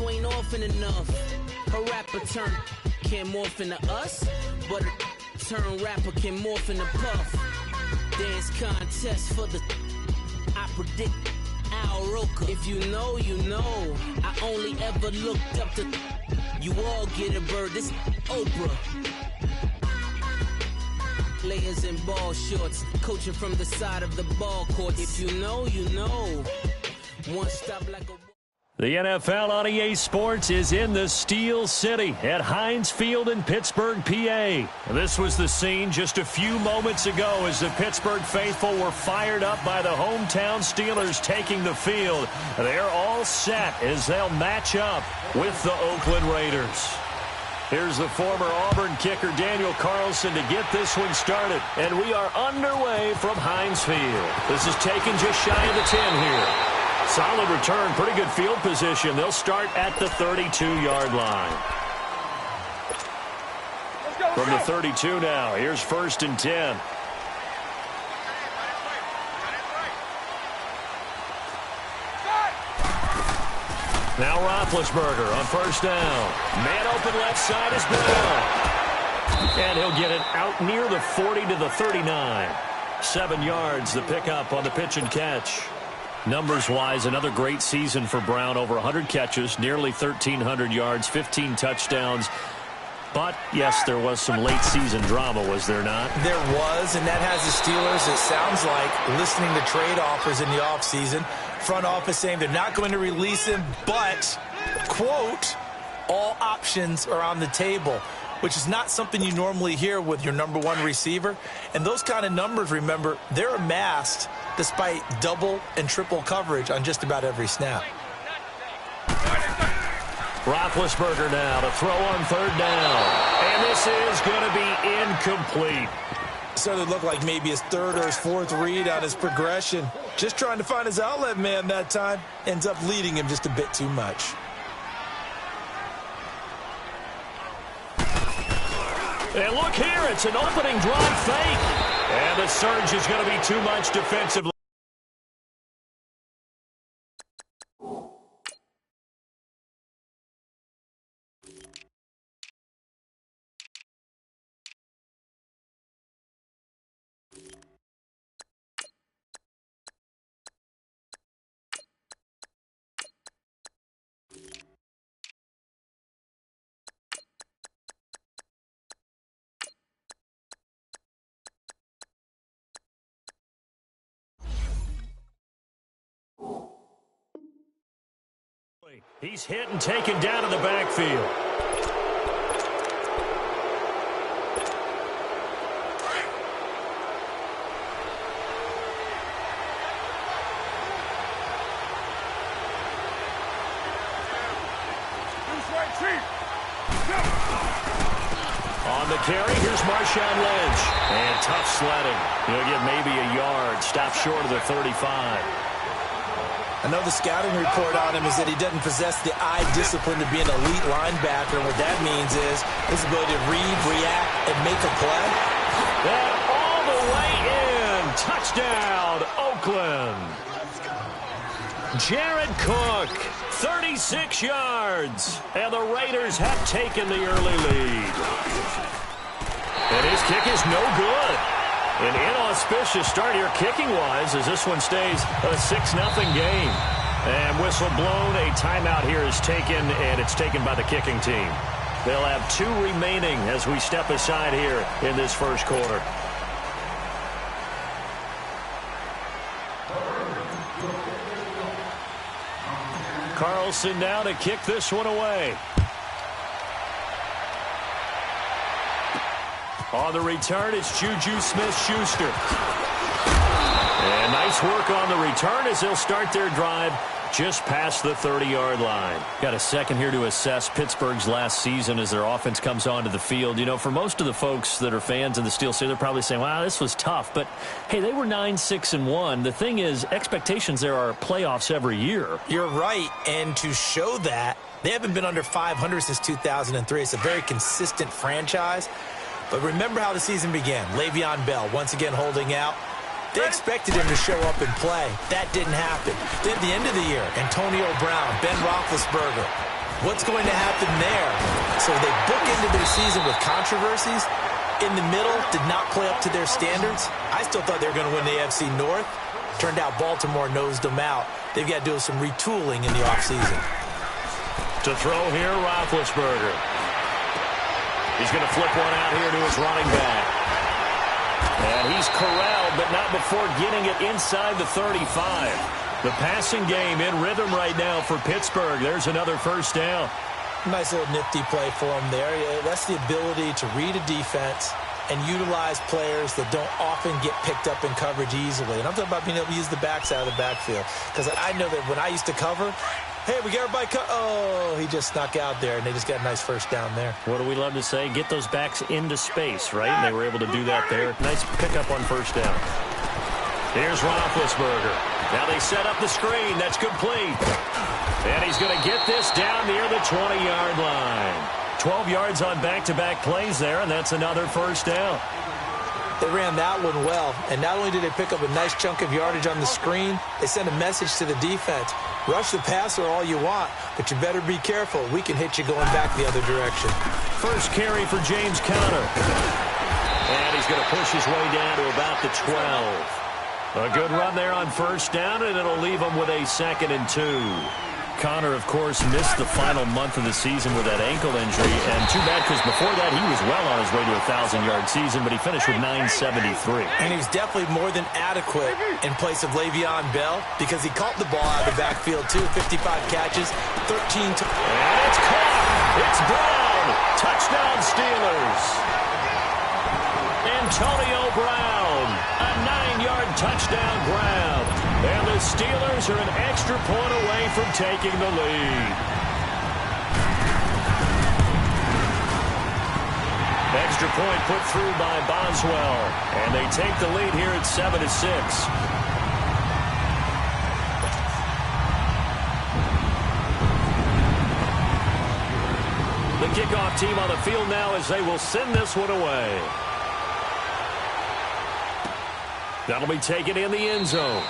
you ain't often enough. A rapper turn can't morph into us, but a turn rapper can morph into Puff. Dance contest for the I predict Al Roker. If you know, you know. I only ever looked up to you all get a bird. This Oprah. Players in ball shorts, coaching from the side of the ball court. If you know, you know. One stop like a... The NFL on EA Sports is in the Steel City at Heinz Field in Pittsburgh, PA. This was the scene just a few moments ago as the Pittsburgh faithful were fired up by the hometown Steelers taking the field. They're all set as they'll match up with the Oakland Raiders. Here's the former Auburn kicker Daniel Carlson to get this one started. And we are underway from Heinz Field. This is taken just shy of the 10 here. Solid return, pretty good field position. They'll start at the 32-yard line. From the 32 now, here's 1st and 10. Now Roethlisberger on 1st down. Man open left side is Bell. And he'll get it out near the 40 to the 39. 7 yards, the pickup on the pitch and catch. Numbers-wise, another great season for Brown. Over 100 catches, nearly 1,300 yards, 15 touchdowns. But, yes, there was some late-season drama, was there not? There was, and that has the Steelers, it sounds like, listening to trade offers in the offseason. Front office saying they're not going to release him, but, quote, all options are on the table, which is not something you normally hear with your number one receiver. And those kind of numbers, remember, they're amassed despite double and triple coverage on just about every snap. Roethlisberger now to throw on 3rd down. And this is going to be incomplete. So it looked like maybe his 3rd or his 4th read on his progression. Just trying to find his outlet man that time. Ends up leading him just a bit too much. And look here, it's an opening drive fake. And the surge is going to be too much defensively. He's hit and taken down in the backfield. On the carry, here's Marshawn Lynch. And tough sledding. He'll get maybe a yard. Stop short of the 35. I know the scouting report on him is that he doesn't possess the eye discipline to be an elite linebacker. And what that means is his ability to read, react, and make a play. And all the way in. Touchdown, Oakland. Jared Cook, 36 yards. And the Raiders have taken the early lead. And his kick is no good. An inauspicious start here kicking-wise as this one stays a 6-0 game. And whistle blown, a timeout here is taken, and it's taken by the kicking team. They'll have 2 remaining as we step aside here in this first quarter. Carlson now to kick this one away. On the return, it's Juju Smith-Schuster. And nice work on the return as they'll start their drive just past the 30-yard line. Got a second here to assess Pittsburgh's last season as their offense comes onto the field. You know, for most of the folks that are fans of the Steel City, they're probably saying, wow, this was tough. But, hey, they were 9-6-1. The thing is, expectations there are playoffs every year. You're right, and to show that, they haven't been under 500 since 2003. It's a very consistent franchise. But remember how the season began. Le'Veon Bell once again holding out. They expected him to show up and play. That didn't happen. Then at the end of the year, Antonio Brown, Ben Roethlisberger. What's going to happen there? So they bookended their season with controversies. In the middle, did not play up to their standards. I still thought they were going to win the AFC North. Turned out Baltimore nosed them out. They've got to do some retooling in the offseason. To throw here, Roethlisberger. He's going to flip one out here to his running back. And he's corralled, but not before getting it inside the 35. The passing game in rhythm right now for Pittsburgh. There's another first down. Nice little nifty play for him there. That's the ability to read a defense and utilize players that don't often get picked up in coverage easily. And I'm talking about being able to use the backs out of the backfield. Because I know that when I used to cover, hey, we got everybody oh, he just snuck out there, and they just got a nice first down there. What do we love to say? Get those backs into space, right? And they were able to do that there. Nice pickup on first down. Here's Roethlisberger. Now they set up the screen. That's complete. And he's going to get this down near the 20-yard line. 12 yards on back-to-back plays there, and that's another first down. They ran that one well, and not only did they pick up a nice chunk of yardage on the screen, they sent a message to the defense. Rush the passer all you want, but you better be careful. We can hit you going back the other direction. First carry for James Conner. And he's going to push his way down to about the 12. A good run there on first down, and it'll leave him with a 2nd and 2. Conner, of course, missed the final month of the season with that ankle injury, and too bad because before that he was well on his way to a 1,000-yard season, but he finished with 973. And he was definitely more than adequate in place of Le'Veon Bell because he caught the ball out of the backfield, too. 55 catches, 13 to... And it's caught! It's Brown! Touchdown Steelers! Antonio Brown, a 9-yard touchdown grab. And the Steelers are an extra point away from taking the lead. Extra point put through by Boswell. And they take the lead here at 7-6. The kickoff team on the field now as they will send this one away. That'll be taken in the end zone.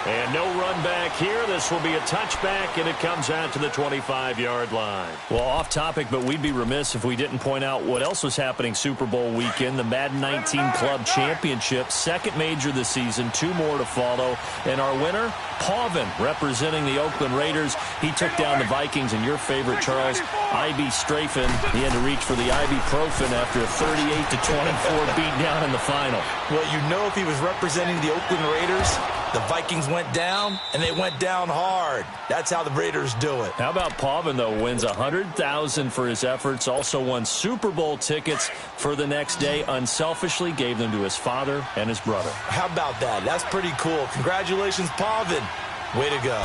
And no run back here. This will be a touchback, and it comes out to the 25-yard line. Well, off topic, but we'd be remiss if we didn't point out what else was happening Super Bowl weekend. The Madden 19 Club Championship, second major this season, 2 more to follow. And our winner, Pavin, representing the Oakland Raiders. He took down the Vikings, and your favorite, Charles, I.B. Strafen. He had to reach for the ibuprofen after a 38-24 beatdown in the final. Well, you know if he was representing the Oakland Raiders, the Vikings went down, and they went down hard. That's how the Raiders do it. How about Pavin, though? Wins $100,000 for his efforts. Also won Super Bowl tickets for the next day. Unselfishly gave them to his father and his brother. How about that? That's pretty cool. Congratulations, Pavin. Way to go.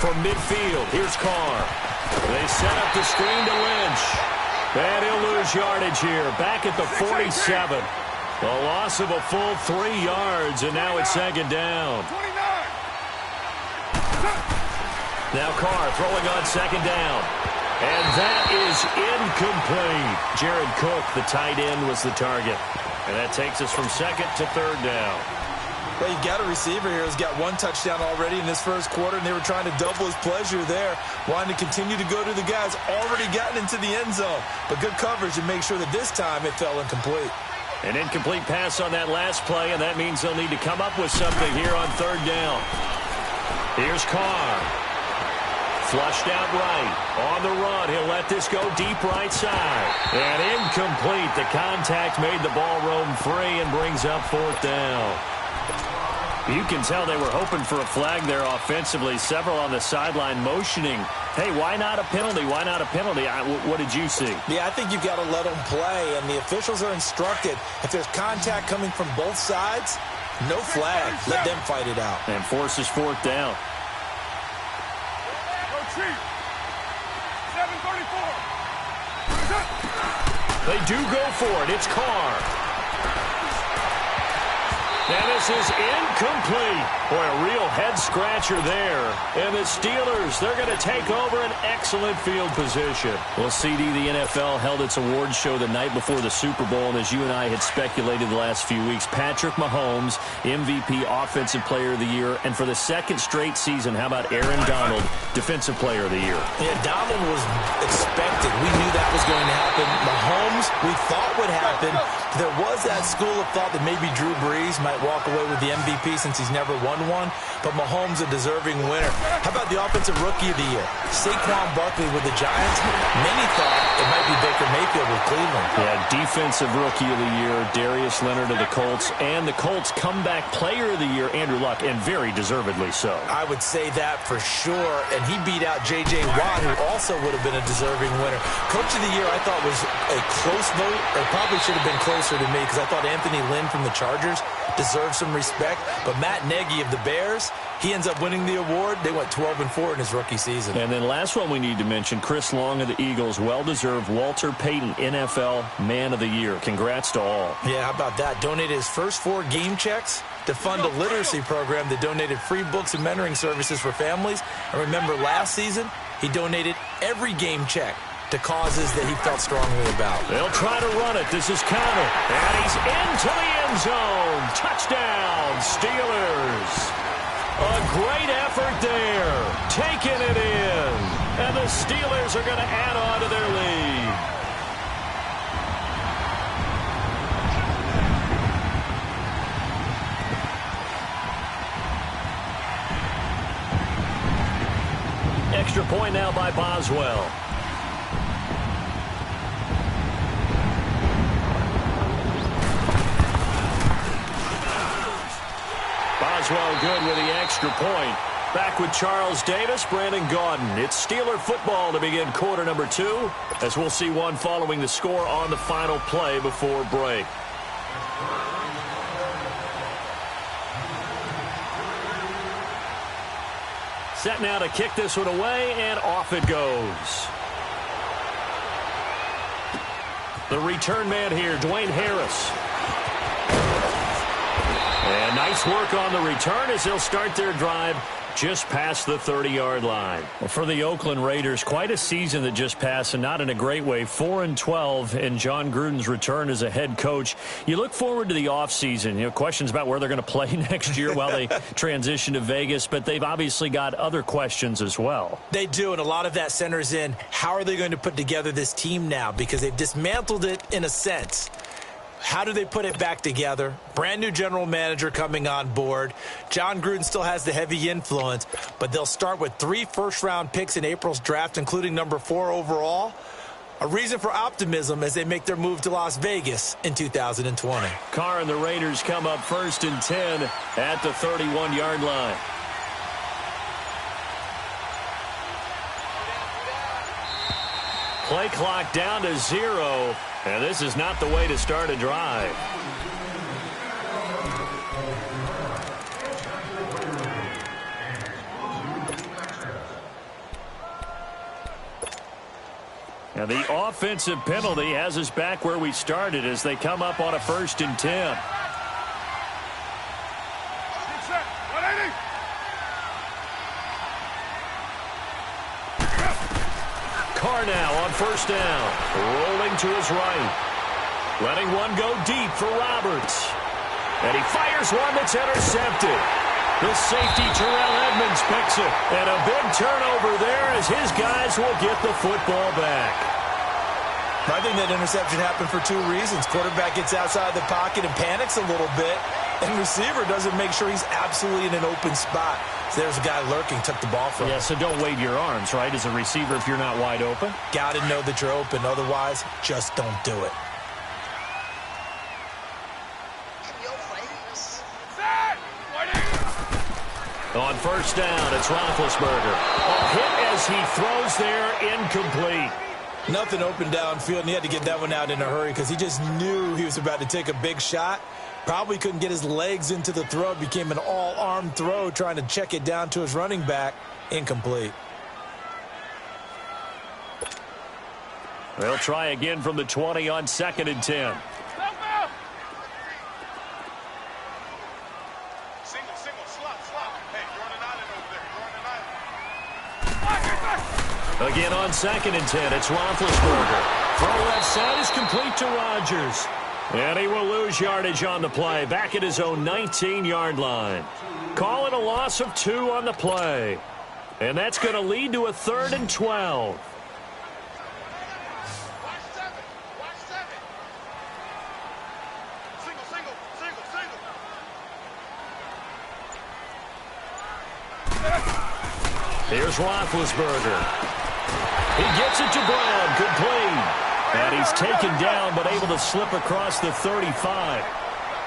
From midfield, here's Carr. They set up the screen to Lynch. And he'll lose yardage here. Back at the 47. A loss of a full 3 yards, and now it's 2nd down. Now Carr throwing on 2nd down. And that is incomplete. Jared Cook, the tight end, was the target. And that takes us from 2nd to 3rd down. Well, you got a receiver here who's got 1 touchdown already in this first quarter, and they were trying to double his pleasure there, wanting to continue to go to the guys already gotten into the end zone. But good coverage to make sure that this time it fell incomplete. An incomplete pass on that last play, and that means they'll need to come up with something here on 3rd down. Here's Carr. Flushed out right. On the run, he'll let this go deep right side. And incomplete. The contact made the ball roam free and brings up 4th down. You can tell they were hoping for a flag there offensively. Several on the sideline motioning. Hey, why not a penalty? Why not a penalty? What did you see? Yeah, I think you've got to let them play, and the officials are instructed. If there's contact coming from both sides, no flag. Let them fight it out. And forces 4th down. They do go for it. It's Carr. And this is incomplete. Boy, a real head-scratcher there. And the Steelers, they're going to take over an excellent field position. Well, CD, the NFL held its awards show the night before the Super Bowl, and as you and I had speculated the last few weeks, Patrick Mahomes, MVP, Offensive Player of the Year, and for the second straight season, how about Aaron Donald, Defensive Player of the Year? Yeah, Donald was expected. We knew that was going to happen. Mahomes, we thought would happen. There was that school of thought that maybe Drew Brees might walk away with the MVP since he's never won one, but Mahomes a deserving winner. How about the Offensive Rookie of the Year? Saquon Barkley with the Giants. Many thought it might be Baker Mayfield with Cleveland. Yeah, Defensive Rookie of the Year, Darius Leonard of the Colts, and the Colts Comeback Player of the Year, Andrew Luck, and very deservedly so. I would say that for sure, and he beat out J.J. Watt, who also would have been a deserving winner. Coach of the Year I thought was a close vote, or probably should have been closer to me, because I thought Anthony Lynn from the Chargers deserves some respect, but Matt Nagy of the Bears, he ends up winning the award. They went 12-4 in his rookie season. And then last one we need to mention, Chris Long of the Eagles, well-deserved Walter Payton NFL Man of the Year. Congrats to all. Yeah, how about that? Donated his first 4 game checks to fund a literacy program that donated free books and mentoring services for families. And remember, last season, he donated every game check to causes that he felt strongly about. They'll try to run it. This is Connor. And he's into the end zone. Touchdown, Steelers. A great effort there. Taking it in. And the Steelers are going to add on to their lead. Extra point now by Boswell. Boswell good with the extra point. Back with Charles Davis, Brandon Gaudin. It's Steeler football to begin quarter number 2, as we'll see one following the score on the final play before break. Set now to kick this one away, and off it goes. The return man here, Dwayne Harris. And nice work on the return as they'll start their drive just past the 30-yard line. Well, for the Oakland Raiders, quite a season that just passed, and not in a great way. 4-12 in John Gruden's return as a head coach. You look forward to the offseason. You know, questions about where they're going to play next year while they transition to Vegas, but they've obviously got other questions as well. They do, and a lot of that centers in how are they going to put together this team now, because they've dismantled it in a sense. How do they put it back together? Brand new general manager coming on board. John Gruden still has the heavy influence, but they'll start with 3 first-round picks in April's draft, including number 4 overall. A reason for optimism as they make their move to Las Vegas in 2020. Carr and the Raiders come up 1st and 10 at the 31-yard line. Play clock down to 0. And this is not the way to start a drive. And the offensive penalty has us back where we started as they come up on a 1st and 10. Carr now on 1st down. Rolling to his right. Letting one go deep for Roberts. And he fires one that's intercepted. The safety, Terrell Edmonds, picks it. And a big turnover there as his guys will get the football back. I think that interception happened for 2 reasons. Quarterback gets outside the pocket and panics a little bit. And receiver doesn't make sure he's absolutely in an open spot. So there's a guy lurking, took the ball from him. Yeah, so don't wave your arms, right, as a receiver if you're not wide open. Got to know that you're open. Otherwise, just don't do it. On 1st down, it's Roethlisberger. A hit as he throws there, incomplete. Nothing open downfield, and he had to get that one out in a hurry because he just knew he was about to take a big shot. Probably couldn't get his legs into the throw. It became an all-arm throw trying to check it down to his running back. Incomplete. They'll try again from the 20 on 2nd and 10. Again on 2nd and 10, it's Roethlisberger. Throw left side is complete to Rodgers. And he will lose yardage on the play, back at his own 19-yard line. Call it a loss of 2 on the play. And that's going to lead to a 3rd and 12. Here's Roethlisberger. He gets it to Brown. Good play. And he's taken down but able to slip across the 35.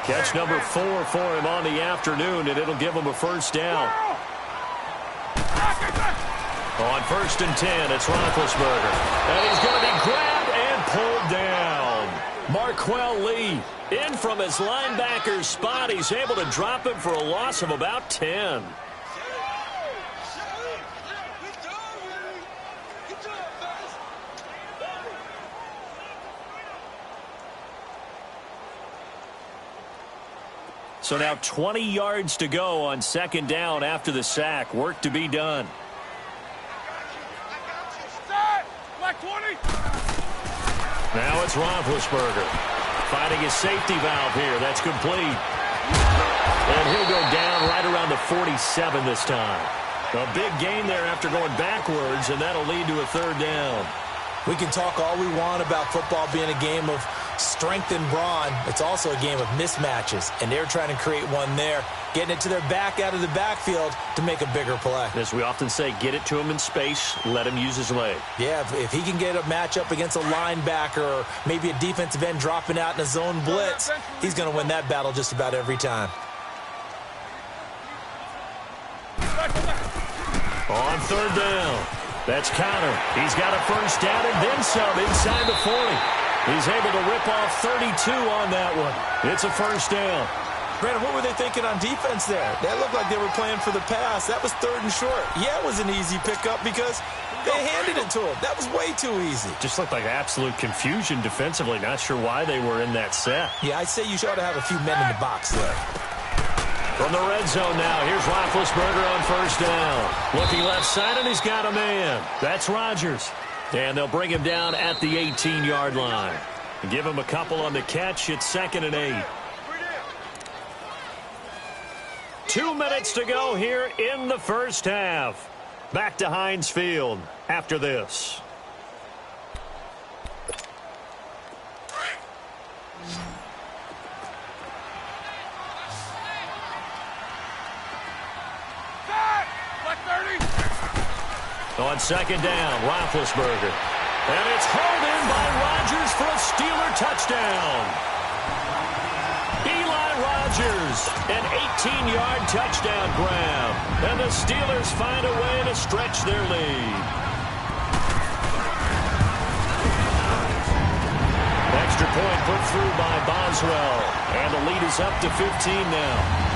Catch number 4 for him on the afternoon, and it'll give him a first down. On 1st and 10, it's Roethlisberger. And he's going to be grabbed and pulled down. Marquell Lee in from his linebacker spot. He's able to drop him for a loss of about 10. So now 20 yards to go on 2nd down after the sack. Work to be done. Now it's Roethlisberger finding his safety valve here. That's complete. And he'll go down right around the 47 this time. A big gain there after going backwards, and that'll lead to a 3rd down. We can talk all we want about football being a game of strength and brawn. It's also a game of mismatches, and they're trying to create one there, getting it to their back out of the backfield to make a bigger play. As we often say, get it to him in space, let him use his leg. Yeah, if he can get a matchup against a linebacker or maybe a defensive end dropping out in a zone blitz, he's going to win that battle just about every time. On 3rd down, that's Counter. He's got a first down and then some inside the 40. He's able to rip off 32 on that one. It's a first down. Brandon, what were they thinking on defense there? That looked like they were playing for the pass. That was 3rd and short. Yeah, it was an easy pickup because they handed it to him. That was way too easy. Just looked like absolute confusion defensively. Not sure why they were in that set. Yeah, I'd say you should have a few men in the box there. From the red zone now, here's Roethlisberger on 1st down. Looking left side, and he's got a man. That's Rodgers. And they'll bring him down at the 18-yard line. Give him a couple on the catch. It's 2nd and 8. 2 minutes to go here in the first half. Back to Heinz Field after this. On 2nd down, Roethlisberger. And it's hauled in by Rodgers for a Steeler touchdown. Eli Rodgers, an 18-yard touchdown grab. And the Steelers find a way to stretch their lead. Extra point put through by Boswell. And the lead is up to 15 now.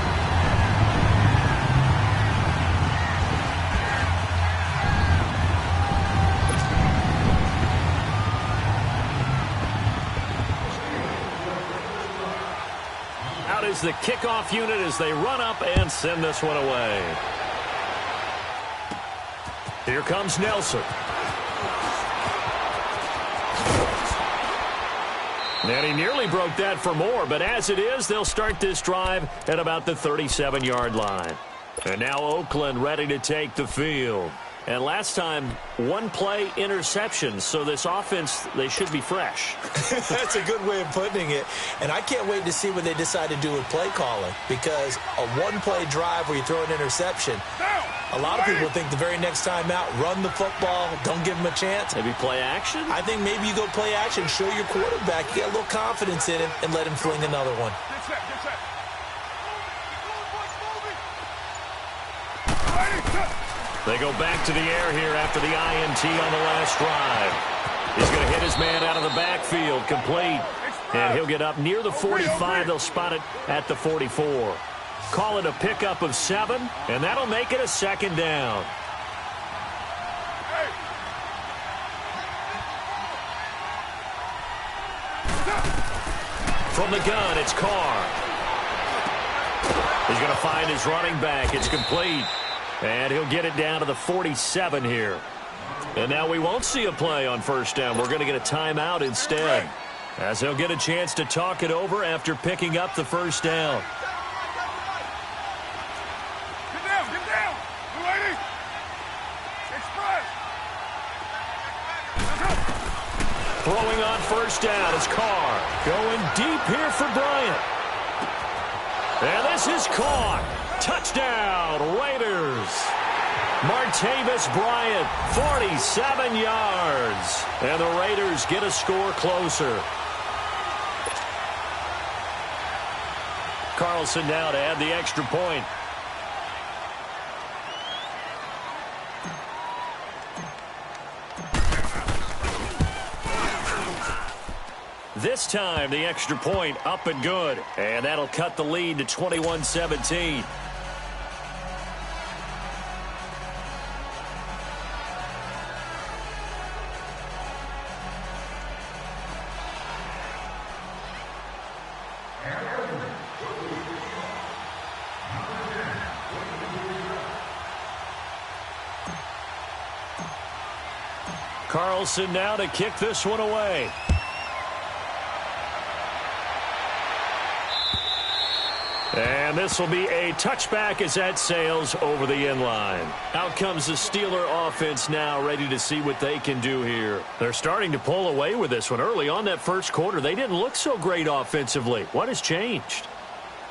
Is the kickoff unit as they run up and send this one away. Here comes Nelson. And he nearly broke that for more, but as it is, they'll start this drive at about the 37-yard line. And now Oakland ready to take the field. And last time, 1 play interception, so this offense, they should be fresh. That's a good way of putting it. And I can't wait to see what they decide to do with play calling, because a 1-play drive where you throw an interception, a lot of people think the very next time out, run the football, don't give them a chance. Maybe play action? I think maybe you go play action, show your quarterback, get a little confidence in him, and let him fling another one. They go back to the air here after the INT on the last drive. He's going to hit his man out of the backfield, complete. And he'll get up near the 45. They'll spot it at the 44. Call it a pickup of 7, and that'll make it a 2nd down. From the gun, it's Carr. He's going to find his running back. It's complete. And he'll get it down to the 47 here. And now we won't see a play on first down. We're going to get a timeout instead, as he'll get a chance to talk it over after picking up the first down. Get down, lady. Express. Throwing on first down is Carr. Going deep here for Bryant. And this is caught. Touchdown, Raiders. Martavis Bryant, 47 yards. And the Raiders get a score closer. Carlson now to add the extra point. This time, the extra point up and good. And that'll cut the lead to 21-17. Carlson now to kick this one away. And this will be a touchback as that sails over the end line. Out comes the Steeler offense now, ready to see what they can do here. They're starting to pull away with this one. Early on that first quarter, they didn't look so great offensively. What has changed?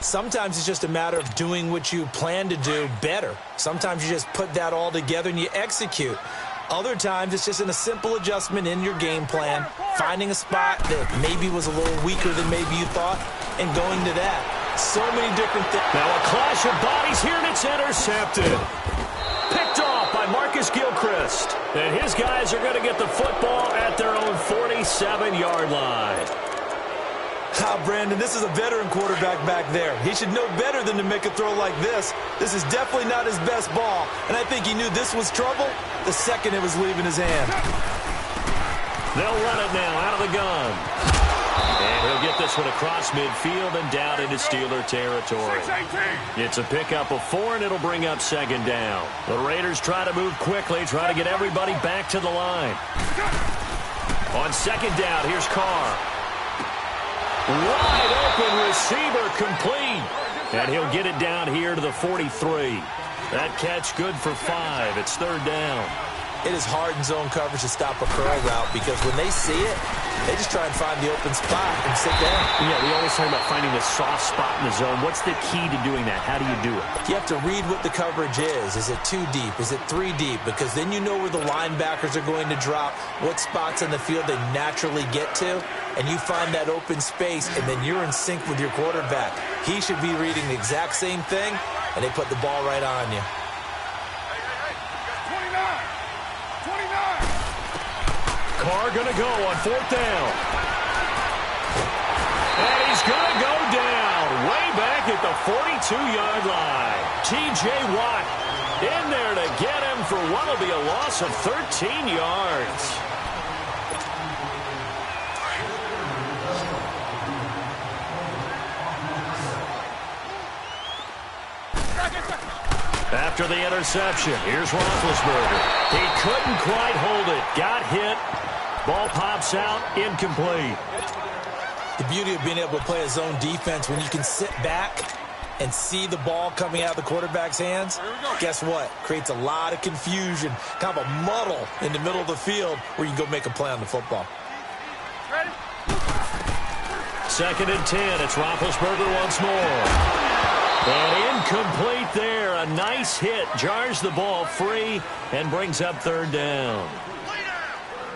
Sometimes it's just a matter of doing what you plan to do better. Sometimes you just put that all together and you execute. Other times it's just in a simple adjustment in your game plan, finding a spot that maybe was a little weaker than maybe you thought, and going to that. So many different things. Now a clash of bodies here, and it's intercepted. Picked off by Marcus Gilchrist. And his guys are going to get the football at their own 47-yard line. Brandon, this is a veteran quarterback back there. He should know better than to make a throw like this. This is definitely not his best ball. And I think he knew this was trouble the second it was leaving his hand. They'll run it now out of the gun. And he'll get this one across midfield and down into Steeler territory. It's a pickup of 4, and it'll bring up second down. The Raiders try to move quickly, try to get everybody back to the line. On second down, here's Carr. Wide open receiver, complete. And he'll get it down here to the 43. That catch good for 5. It's third down. It is hard in zone coverage to stop a curl route because when they see it, they just try and find the open spot and sit down. Yeah, we always talk about finding the soft spot in the zone. What's the key to doing that? How do you do it? You have to read what the coverage is. Is it 2 deep? Is it 3 deep? Because then you know where the linebackers are going to drop, what spots in the field they naturally get to, and you find that open space, and then you're in sync with your quarterback. He should be reading the exact same thing, and they put the ball right on you. Carr going to go on fourth down. And he's going to go down way back at the 42-yard line. T.J. Watt in there to get him for what will be a loss of 13 yards. After the interception, here's Roethlisberger. He couldn't quite hold it. Got hit. Ball pops out, incomplete. The beauty of being able to play a zone defense when you can sit back and see the ball coming out of the quarterback's hands, guess what? Creates a lot of confusion, kind of a muddle in the middle of the field where you can go make a play on the football. Second and 10, it's Roethlisberger once more. And incomplete there. A nice hit, jars the ball free, and brings up third down.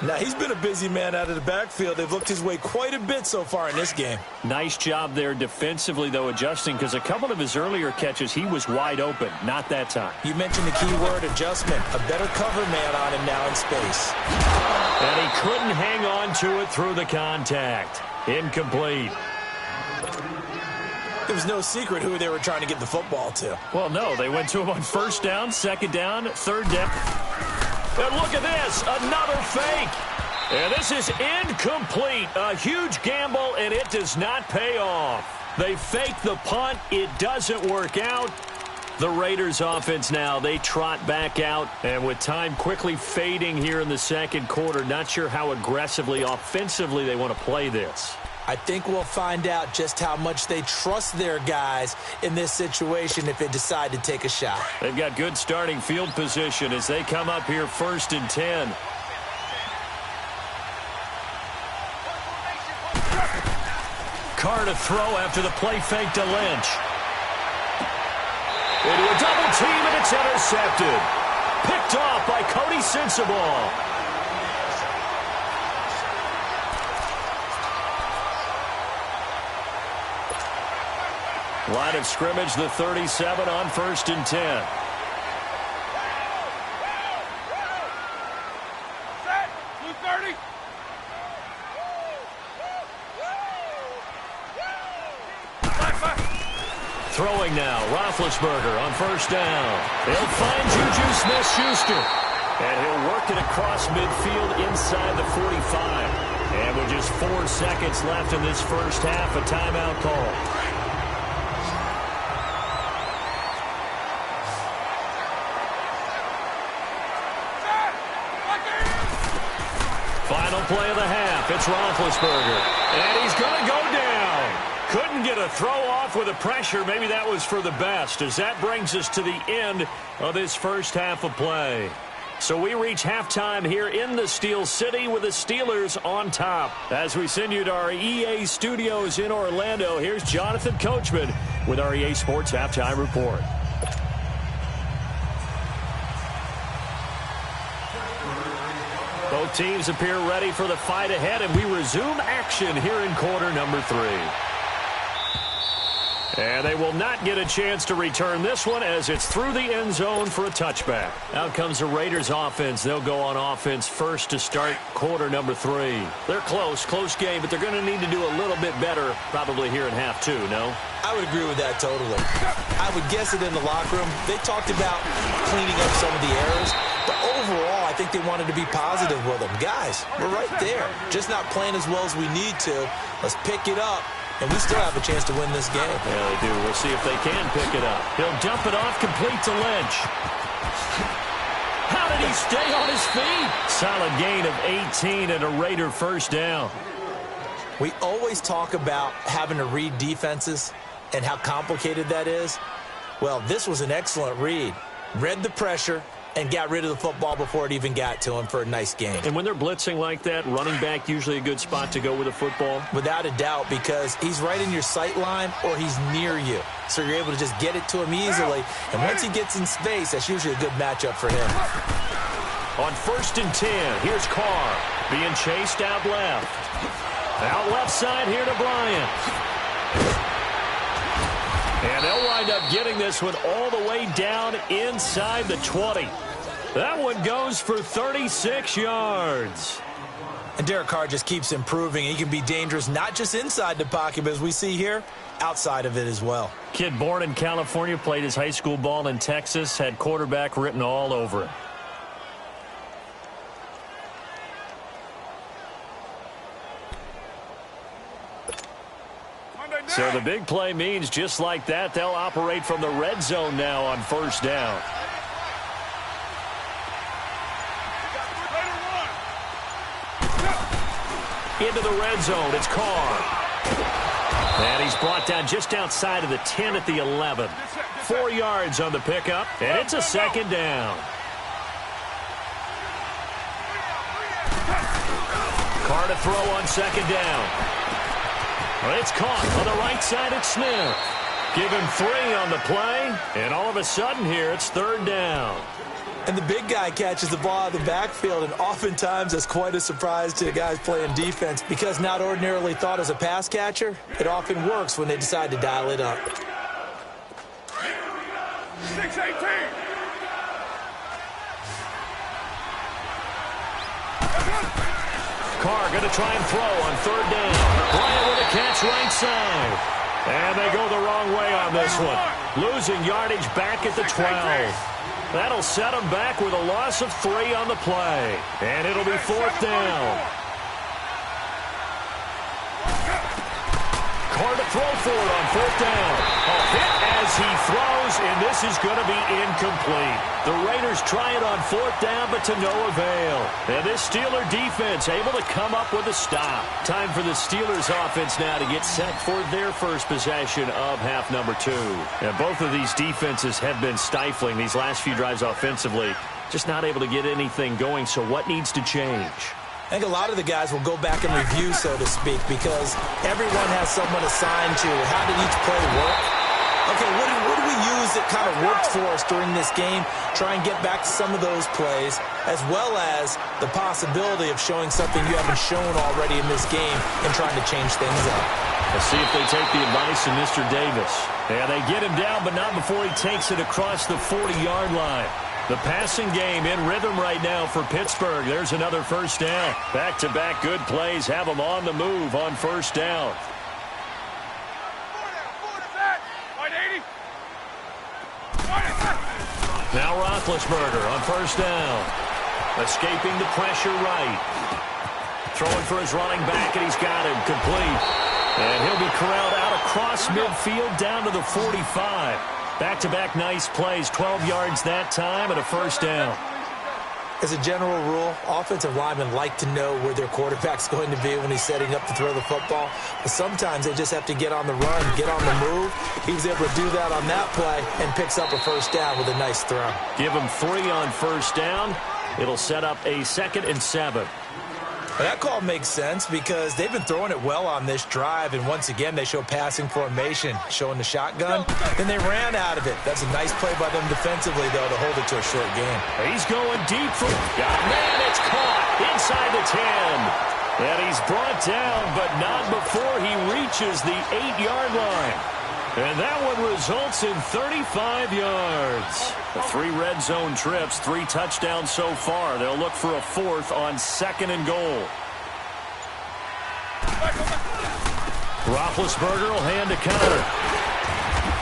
Now, he's been a busy man out of the backfield. They've looked his way quite a bit so far in this game. Nice job there defensively, though, adjusting, because a couple of his earlier catches, he was wide open. Not that time. You mentioned the key word, adjustment. A better cover man on him now in space. And he couldn't hang on to it through the contact. Incomplete. It was no secret who they were trying to get the football to. Well, no, they went to him on first down, second down, third down. And look at this, another fake. And this is incomplete. A huge gamble, and it does not pay off. They fake the punt. It doesn't work out. The Raiders offense now, they trot back out, and with time quickly fading here in the second quarter, not sure how aggressively, offensively they want to play this. I think we'll find out just how much they trust their guys in this situation if they decide to take a shot. They've got good starting field position as they come up here 1st and 10. Carr to throw after the play fake to Lynch. Into a double team, and it's intercepted. Picked off by Cody Sensabaugh. Line of scrimmage, the 37 on 1st and 10. Set. Blue 30. Throwing now, Roethlisberger on 1st down. He'll find Juju Smith-Schuster. And he'll work it across midfield inside the 45. And with just 4 seconds left in this first half, a timeout call. Final play of the half. It's Roethlisberger. And he's going to go down. Couldn't get a throw off with the pressure. Maybe that was for the best, as that brings us to the end of this first half of play. So we reach halftime here in the Steel City with the Steelers on top. As we send you to our EA studios in Orlando, here's Jonathan Coachman with our EA Sports Halftime Report. Both teams appear ready for the fight ahead, and we resume action here in quarter number 3. And they will not get a chance to return this one as it's through the end zone for a touchback. Out comes the Raiders offense. They'll go on offense first to start quarter number 3. They're close game, but they're going to need to do a little bit better probably here in half 2, no? I would agree with that totally. I would guess it in the locker room. They talked about cleaning up some of the errors, but overall, I think they wanted to be positive with them. Guys, we're right there. Just not playing as well as we need to. Let's pick it up. And we still have a chance to win this game. Yeah, they do. We'll see if they can pick it up. He'll dump it off, complete to Lynch. How did he stay on his feet? Solid gain of 18 and a Raider first down. We always talk about having to read defenses and how complicated that is. Well, this was an excellent read. Read the pressure and got rid of the football before it even got to him for a nice game. And when they're blitzing like that, running back usually a good spot to go with a football? Without a doubt, because he's right in your sight line or he's near you. So you're able to just get it to him easily. And once he gets in space, that's usually a good matchup for him. On 1st and 10, here's Carr being chased out left. Out left side here to Bryant. And they'll wind up getting this one all the way down inside the 20. That one goes for 36 yards. And Derek Carr just keeps improving. He can be dangerous not just inside the pocket, but as we see here, outside of it as well. Kid born in California, played his high school ball in Texas, had quarterback written all over it. So the big play means just like that, they'll operate from the red zone now on 1st down. Into the red zone, it's Carr. And he's brought down just outside of the 10 at the 11. 4 yards on the pickup, and it's a 2nd down. Carr to throw on 2nd down. Well, it's caught on the right side at Smith. Give him 3 on the play, and all of a sudden here it's 3rd down. And the big guy catches the ball out of the backfield, and oftentimes that's quite a surprise to the guys playing defense because not ordinarily thought as a pass catcher, it often works when they decide to dial it up. 6-18. Carr going to try and throw on 3rd down. Bryant with a catch right side. And they go the wrong way on this one. Losing yardage back at the 12. That'll set them back with a loss of 3 on the play. And it'll be 4th down. car to throw for it on 4th down. A hit as he throws, and this is going to be incomplete. The Raiders try it on 4th down, but to no avail. And this Steeler defense able to come up with a stop. Time for the Steelers offense now to get set for their first possession of half number 2. And both of these defenses have been stifling these last few drives offensively. Just not able to get anything going, so what needs to change? I think a lot of the guys will go back and review, so to speak, because everyone has someone assigned to how did each play work. Okay, what do we use that kind of worked for us during this game? Try and get back to some of those plays, as well as the possibility of showing something you haven't shown already in this game and trying to change things up. Let's see if they take the advice of Mr. Davis. Yeah, they get him down, but not before he takes it across the 40-yard line. The passing game in rhythm right now for Pittsburgh. There's another first down. Back-to-back good plays have them on the move on first down. Now Roethlisberger on first down. Escaping the pressure right. Throwing for his running back, and he's got him complete. And he'll be corralled out across midfield down to the 45. Back-to-back nice plays, 12 yards that time and a first down. As a general rule, offensive linemen like to know where their quarterback's going to be when he's setting up to throw the football. But sometimes they just have to get on the run, get on the move. He was able to do that on that play and picks up a first down with a nice throw. Give him 3 on first down. It'll set up a 2nd and 7. That call makes sense because they've been throwing it well on this drive, and once again they show passing formation, showing the shotgun. Then they ran out of it. That's a nice play by them defensively, though, to hold it to a short game. He's going deep for man, it's caught inside the 10. And he's brought down, but not before he reaches the 8-yard line. And that one results in 35 yards. The 3 red zone trips, 3 touchdowns so far. They'll look for a 4th on 2nd and goal. Roethlisberger will hand to counter.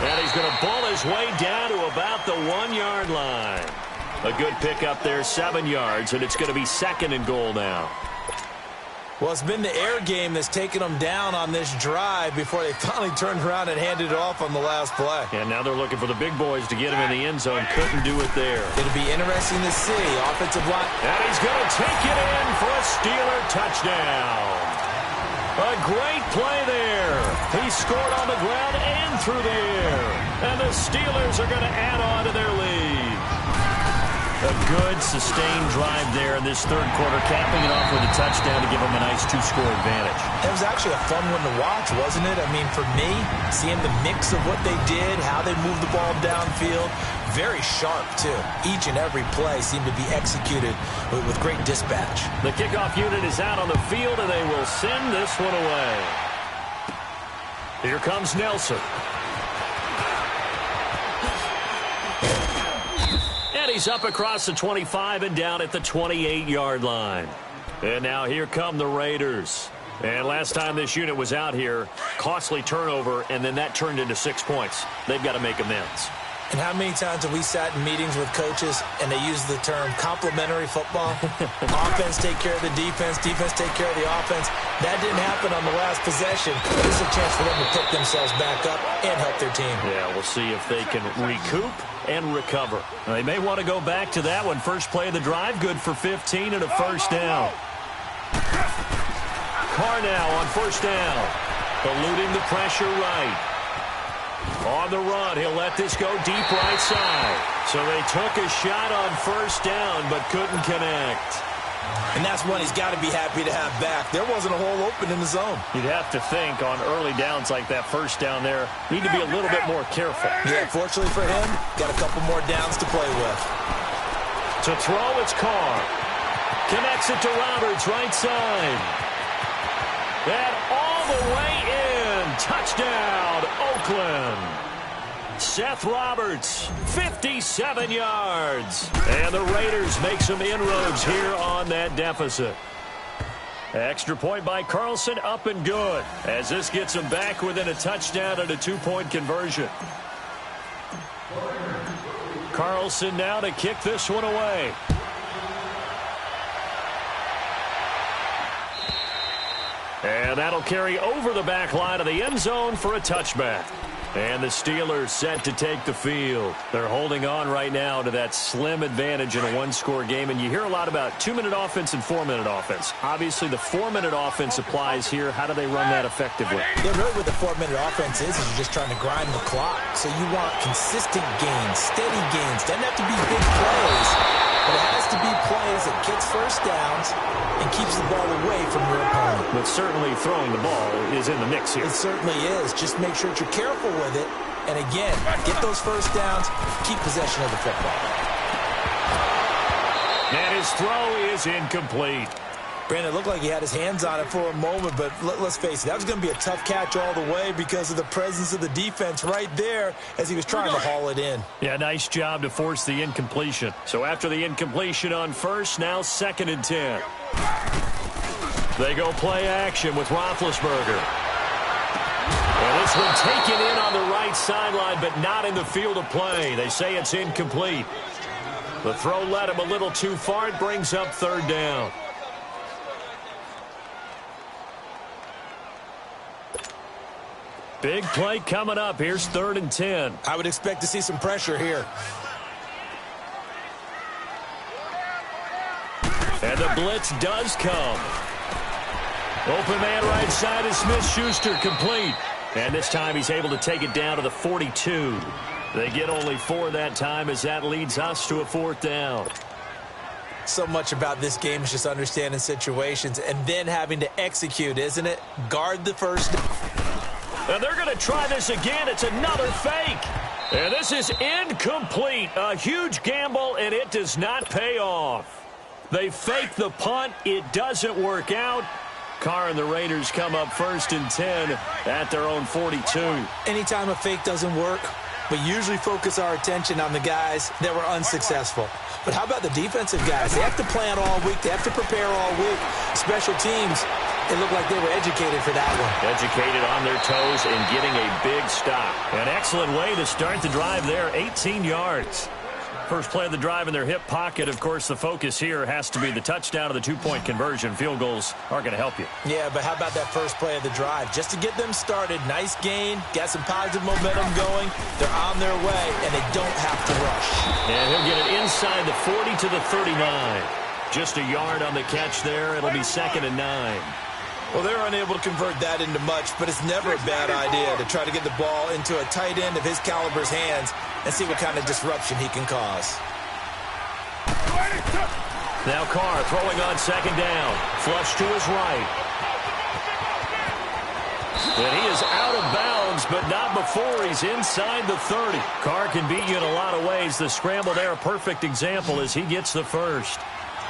And he's going to ball his way down to about the 1-yard line. A good pickup there, 7 yards, and it's going to be 2nd and goal now. Well, it's been the air game that's taken them down on this drive before they finally turned around and handed it off on the last play. And now they're looking for the big boys to get him in the end zone. Couldn't do it there. It'll be interesting to see. Offensive line. And he's going to take it in for a Steeler touchdown. A great play there. He scored on the ground and through the air. And the Steelers are going to add on to their lead. A good, sustained drive there in this 3rd quarter, capping it off with a touchdown to give them a nice 2-score advantage. It was actually a fun one to watch, wasn't it? I mean, for me, seeing the mix of what they did, how they moved the ball downfield, very sharp, too. Each and every play seemed to be executed with great dispatch. The kickoff unit is out on the field, and they will send this one away. Here comes Nelson. He's up across the 25 and down at the 28-yard line. And now here come the Raiders. And last time this unit was out here, costly turnover, and then that turned into 6 points. They've got to make amends. And how many times have we sat in meetings with coaches and they use the term complementary football? Offense take care of the defense, defense take care of the offense. That didn't happen on the last possession. This is a chance for them to pick themselves back up and help their team. Yeah, we'll see if they can recoup and recover. They may want to go back to that one. First play of the drive, good for 15 and a first down. Carr now on first down, eluding the pressure right. On the run, he'll let this go deep right side. So they took a shot on first down, but couldn't connect. And that's one he's got to be happy to have back. There wasn't a hole open in the zone. You'd have to think on early downs like that first down there, need to be a little bit more careful. Yeah, fortunately for him, got a couple more downs to play with. To throw, it's Carr. Connects it to Roberts, right side. And all the way in. Touchdown, Oakland. Seth Roberts, 57 yards. And the Raiders make some inroads here on that deficit. Extra point by Carlson, up and good, as this gets them back within a touchdown and a 2-point conversion. Carlson now to kick this one away. And that'll carry over the back line of the end zone for a touchback. And the Steelers set to take the field. They're holding on right now to that slim advantage in a one-score game. And you hear a lot about 2-minute offense and 4-minute offense. Obviously, the 4-minute offense applies here. How do they run that effectively? Yeah, really what the 4-minute offense is you're just trying to grind the clock. So you want consistent gains, steady gains. Doesn't have to be big plays, but it has to be plays that gets first downs and keeps the ball away from your opponent. But certainly throwing the ball is in the mix here. It certainly is. Just make sure that you're careful with it. And again, get those first downs, keep possession of the football. And his throw is incomplete. Brandon, it looked like he had his hands on it for a moment, but let's face it, that was going to be a tough catch all the way because of the presence of the defense right there as he was trying to haul it in. Yeah, nice job to force the incompletion. So after the incompletion on first, now 2nd and 10. They go play action with Roethlisberger. And this one taken in on the right sideline, but not in the field of play. They say it's incomplete. The throw led him a little too far. It brings up 3rd down. Big play coming up. Here's 3rd and 10. I would expect to see some pressure here. And the blitz does come. Open man right side is Smith-Schuster, complete. And this time he's able to take it down to the 42. They get only 4 that time as that leads us to a 4th down. So much about this game is just understanding situations and then having to execute, isn't it? Guard the first down. And they're going to try this again. It's another fake. And this is incomplete. A huge gamble, and it does not pay off. They fake the punt. It doesn't work out. Carr and the Raiders come up 1st and 10 at their own 42. Anytime a fake doesn't work, we usually focus our attention on the guys that were unsuccessful. But how about the defensive guys? They have to plan all week. They have to prepare all week. Special teams, it looked like they were educated for that one. Educated on their toes and getting a big stop. An excellent way to start the drive there, 18 yards. First play of the drive in their hip pocket. Of course, the focus here has to be the touchdown of the 2-point conversion. Field goals are going to help you. Yeah, but how about that first play of the drive? Just to get them started, nice gain, got some positive momentum going. They're on their way, and they don't have to rush. And he'll get it inside the 40 to the 39. Just a yard on the catch there. It'll be 2nd and 9. Well, they're unable to convert that into much, but it's never a bad idea to try to get the ball into a tight end of his caliber's hands and see what kind of disruption he can cause. Now Carr throwing on 2nd down. Flush to his right. And he is out of bounds, but not before he's inside the 30. Carr can beat you in a lot of ways. The scramble there, a perfect example as he gets the first.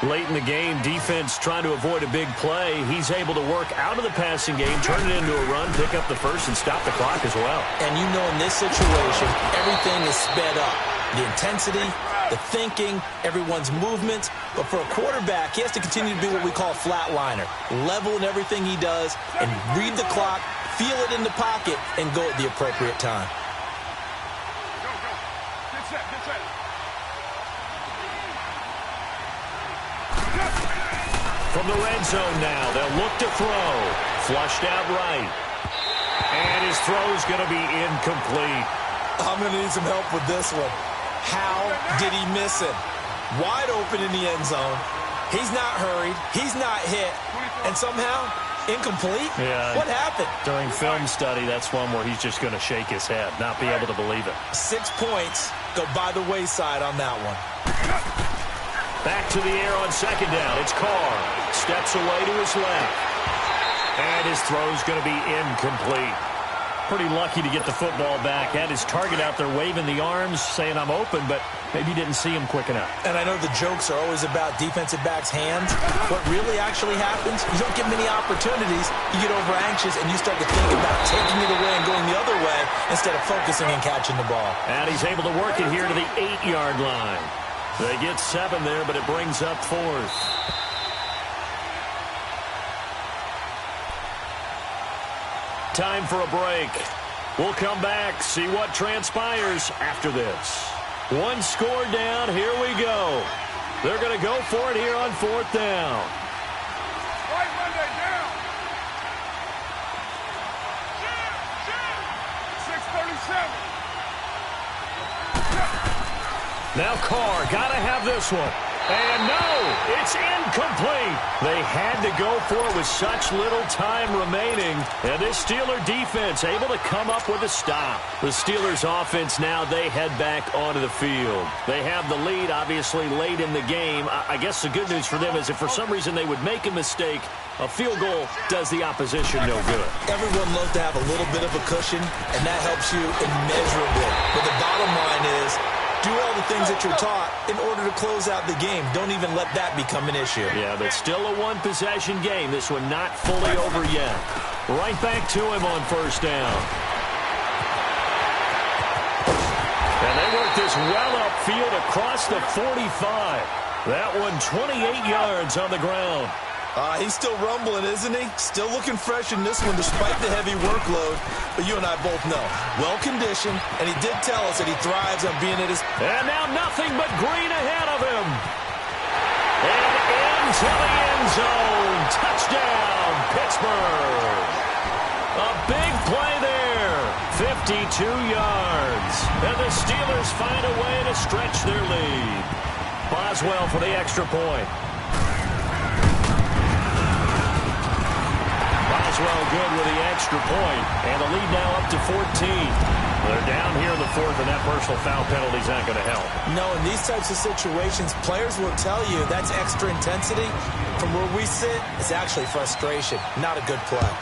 Late in the game, defense trying to avoid a big play. He's able to work out of the passing game, turn it into a run, pick up the first, and stop the clock as well. And you know in this situation, everything is sped up. The intensity, the thinking, everyone's movement. But for a quarterback, he has to continue to be what we call a flatliner. Level in everything he does and read the clock, feel it in the pocket, and go at the appropriate time. From the red zone now, they'll look to throw. Flushed out right. And his throw's going to be incomplete. I'm going to need some help with this one. How did he miss it? Wide open in the end zone. He's not hurried. He's not hit. And somehow, incomplete? Yeah. What happened? During film study, that's one where he's just going to shake his head, not be able to believe it. 6 points go by the wayside on that one. Back to the air on 2nd down. It's Carr. Steps away to his left. And his throw's going to be incomplete. Pretty lucky to get the football back. Had his target out there waving the arms, saying I'm open, but maybe didn't see him quick enough. And I know the jokes are always about defensive backs' hands. What really actually happens, you don't get many opportunities. You get over anxious and you start to think about taking it away and going the other way instead of focusing and catching the ball. And he's able to work it here to the 8-yard line. They get 7 there, but it brings up 4th. Time for a break. We'll come back, see what transpires after this. 1 score down, here we go. They're going to go for it here on 4th down. Now Carr, got to have this one. And no, it's incomplete. They had to go for it with such little time remaining. And this Steeler defense able to come up with a stop. The Steelers offense now, they head back onto the field. They have the lead, obviously, late in the game. I guess the good news for them is if for some reason they would make a mistake, a field goal does the opposition no good. Everyone loves to have a little bit of a cushion, and that helps you immeasurably. But the bottom line is, do all the things that you're taught in order to close out the game. Don't even let that become an issue. Yeah, but still a one-possession game. This one not fully over yet. Right back to him on first down. And they work this well upfield across the 45. That one 28 yards on the ground. He's still rumbling, isn't he? Still looking fresh in this one despite the heavy workload. But you and I both know, well-conditioned, and he did tell us that he thrives on being at his... And now nothing but green ahead of him. And into the end zone. Touchdown, Pittsburgh. A big play there. 52 yards. And the Steelers find a way to stretch their lead. Boswell for the extra point. Boswell good with the extra point, and the lead now up to 14. They're down here in the fourth, and that personal foul penalty is not going to help. No, in these types of situations, players will tell you that's extra intensity. From where we sit, it's actually frustration, not a good play.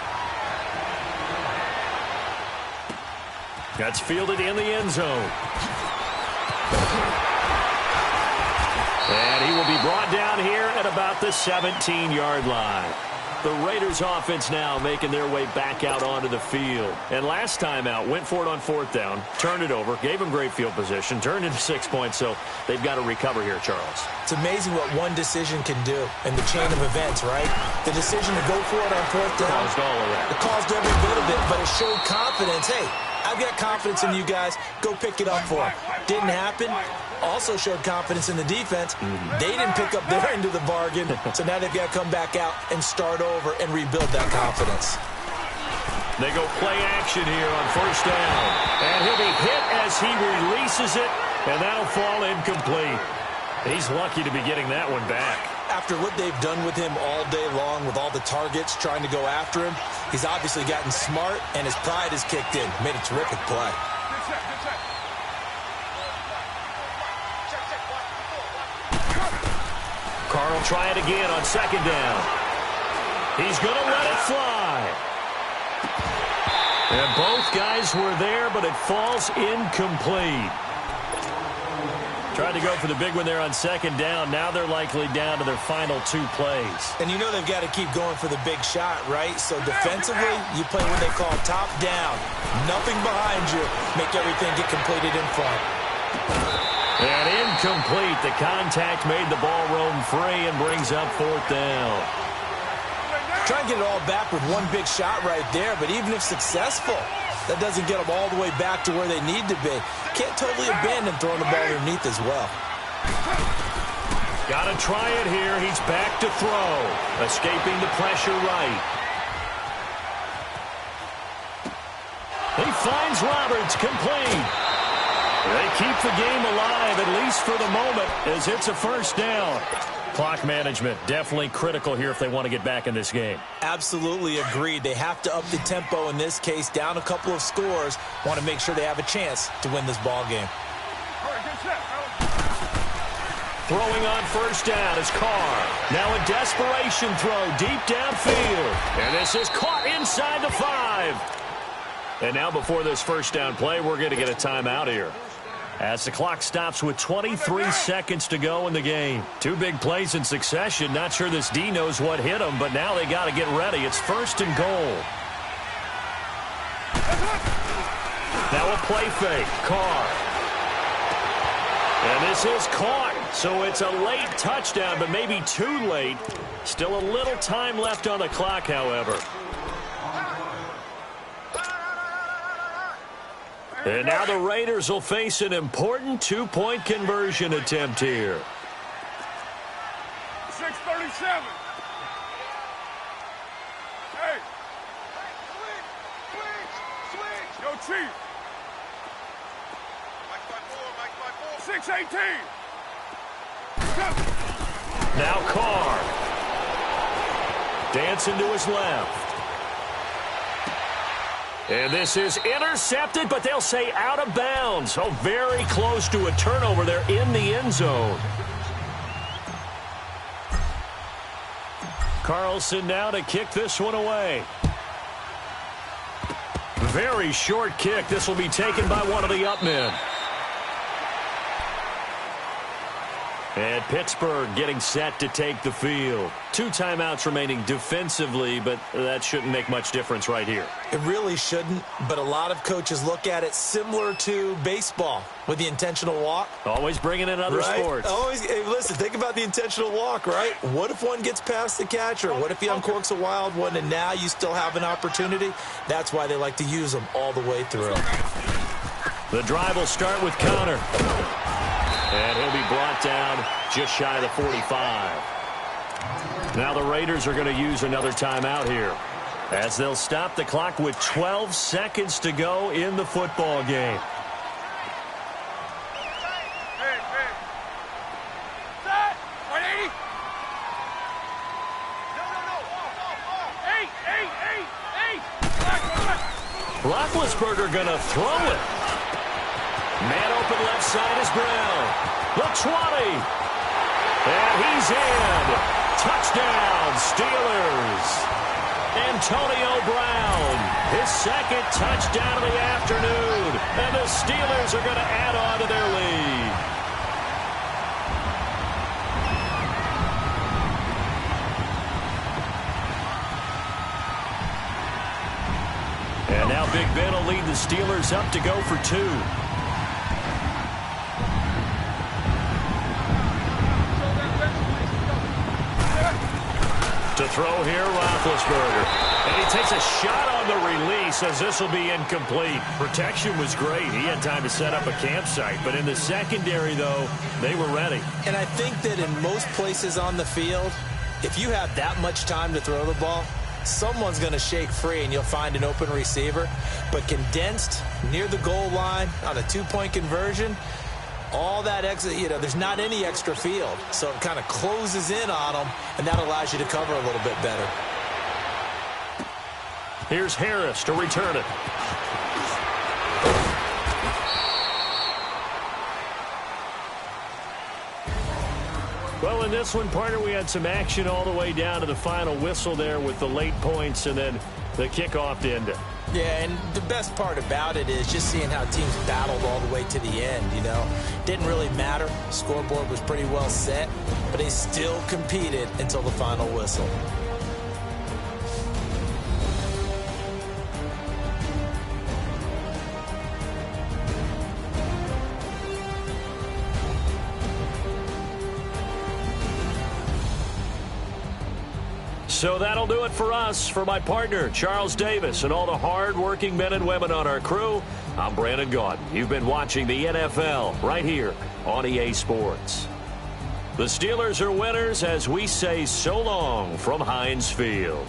That's fielded in the end zone. And he will be brought down here at about the 17-yard line. The Raiders offense now making their way back out onto the field. And last time out, went for it on fourth down, turned it over, gave them great field position, turned into 6 points, so they've got to recover here, Charles. It's amazing what one decision can do in the chain of events, right? The decision to go for it on fourth down. Caused all of that. It caused every bit of it, but it showed confidence. Hey, I've got confidence in you guys. Go pick it up for them. Didn't happen. Also showed confidence in the defense. They didn't pick up their end of the bargain, so now they've got to come back out and start over and rebuild that confidence. They go play action here on first down. And he'll be hit as he releases it, and that'll fall incomplete. He's lucky to be getting that one back. After what they've done with him all day long with all the targets trying to go after him, he's obviously gotten smart, and his pride has kicked in. Made a terrific play. Carr will try it again on second down. He's going to let it fly. And both guys were there, but it falls incomplete. Tried to go for the big one there on second down. Now they're likely down to their final two plays. And you know they've got to keep going for the big shot, right? So defensively, you play what they call top down. Nothing behind you. Make everything get completed in front. And incomplete. The contact made the ball roam free and brings up fourth down. Try and get it all back with one big shot right there, but even if successful, that doesn't get them all the way back to where they need to be. Can't totally abandon throwing the ball underneath as well. Got to try it here. He's back to throw. Escaping the pressure right. He finds Roberts complete. They keep the game alive, at least for the moment, as it's a first down. Clock management definitely critical here if they want to get back in this game. Absolutely agreed. They have to up the tempo in this case, down a couple of scores. Want to make sure they have a chance to win this ball game. Throwing on first down is Carr. Now a desperation throw deep downfield. And this is caught inside the 5. And now before this first down play, we're going to get a timeout here. As the clock stops with 23 seconds to go in the game. Two big plays in succession. Not sure this D knows what hit them, but now they got to get ready. It's first and goal. Now a play fake. Carr. And this is caught. So it's a late touchdown, but maybe too late. Still a little time left on the clock, however. And now the Raiders will face an important two-point conversion attempt here. 6:37. Hey. Switch. Yo, Chief. 6-18. Now Carr. Dancing to his left. And this is intercepted, but they'll say out of bounds. Oh, very close to a turnover there in the end zone. Carlson now to kick this one away. Very short kick. This will be taken by one of the up men. And Pittsburgh getting set to take the field. 2 timeouts remaining defensively, but that shouldn't make much difference right here. It really shouldn't, but a lot of coaches look at it similar to baseball with the intentional walk. Always bringing in other sports. Always. Hey, listen, think about the intentional walk, right? What if one gets past the catcher? What if he uncorks a wild one and now you still have an opportunity? That's why they like to use them all the way through. The drive will start with Connor. And he'll be brought down just shy of the 45. Now the Raiders are going to use another timeout here, as they'll stop the clock with 12 seconds to go in the football game. Hey. Set. 180. No. 8. Roethlisberger going to throw it. Man open left side is Brown. The 20. And he's in. Touchdown, Steelers. Antonio Brown, his second touchdown of the afternoon. And the Steelers are going to add on to their lead. And now Big Ben will lead the Steelers up to go for 2. To throw here, Roethlisberger. And he takes a shot on the release as this will be incomplete. Protection was great. He had time to set up a campsite. But in the secondary, though, they were ready. And I think that in most places on the field, if you have that much time to throw the ball, someone's going to shake free and you'll find an open receiver. But condensed near the goal line on a 2-point conversion, all that extra, there's not any extra field. So it kind of closes in on them, and that allows you to cover a little bit better. Here's Harris to return it. Well, in this one, partner, we had some action all the way down to the final whistle there with the late points and then the kickoff to end it. Yeah, and the best part about it is just seeing how teams battled all the way to the end, Didn't really matter. Scoreboard was pretty well set, but they still competed until the final whistle. So that'll do it for us. For my partner, Charles Davis, and all the hard-working men and women on our crew, I'm Brandon Gaudin. You've been watching the NFL right here on EA Sports. The Steelers are winners as we say so long from Heinz Field.